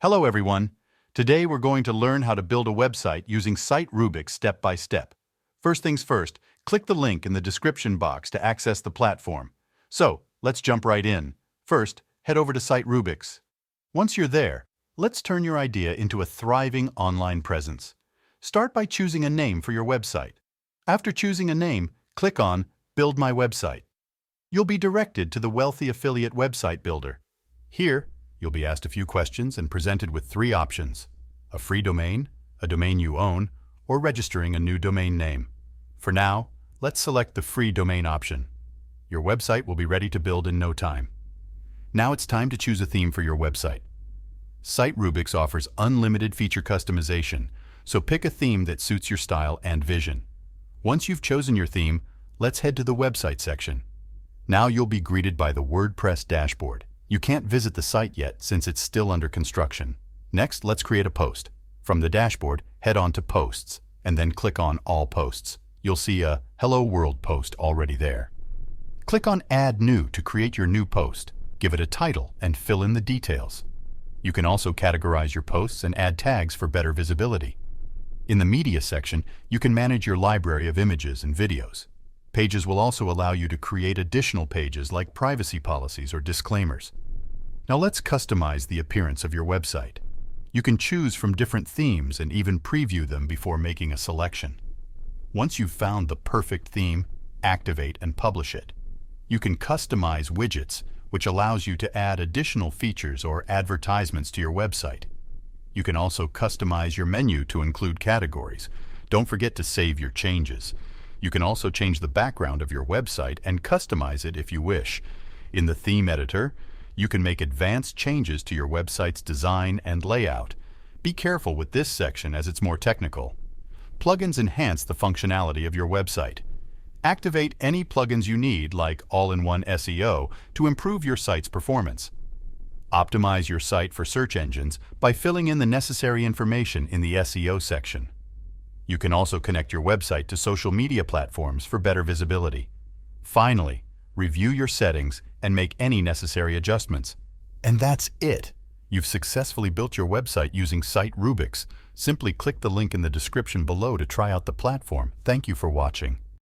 Hello everyone. Today we're going to learn how to build a website using SiteRubix step by step. First things first, click the link in the description box to access the platform. So, let's jump right in. First, head over to SiteRubix. Once you're there, let's turn your idea into a thriving online presence. Start by choosing a name for your website. After choosing a name, click on Build My Website. You'll be directed to the Wealthy Affiliate Website Builder. Here, you'll be asked a few questions and presented with 3 options: a free domain, a domain you own, or registering a new domain name. For now, let's select the free domain option. Your website will be ready to build in no time. Now it's time to choose a theme for your website. SiteRubix offers unlimited feature customization, so pick a theme that suits your style and vision. Once you've chosen your theme, let's head to the website section. Now you'll be greeted by the WordPress dashboard. You can't visit the site yet since it's still under construction. Next, let's create a post. From the dashboard, head on to Posts, and then click on All Posts. You'll see a Hello World post already there. Click on Add New to create your new post. Give it a title and fill in the details. You can also categorize your posts and add tags for better visibility. In the Media section, you can manage your library of images and videos. Pages will also allow you to create additional pages like privacy policies or disclaimers. Now let's customize the appearance of your website. You can choose from different themes and even preview them before making a selection. Once you've found the perfect theme, activate and publish it. You can customize widgets, which allows you to add additional features or advertisements to your website. You can also customize your menu to include categories. Don't forget to save your changes. You can also change the background of your website and customize it if you wish. In the theme editor, you can make advanced changes to your website's design and layout. Be careful with this section as it's more technical. Plugins enhance the functionality of your website. Activate any plugins you need, like All-in-One SEO, to improve your site's performance. Optimize your site for search engines by filling in the necessary information in the SEO section. You can also connect your website to social media platforms for better visibility. Finally, review your settings and make any necessary adjustments. And that's it! You've successfully built your website using SiteRubix. Simply click the link in the description below to try out the platform. Thank you for watching.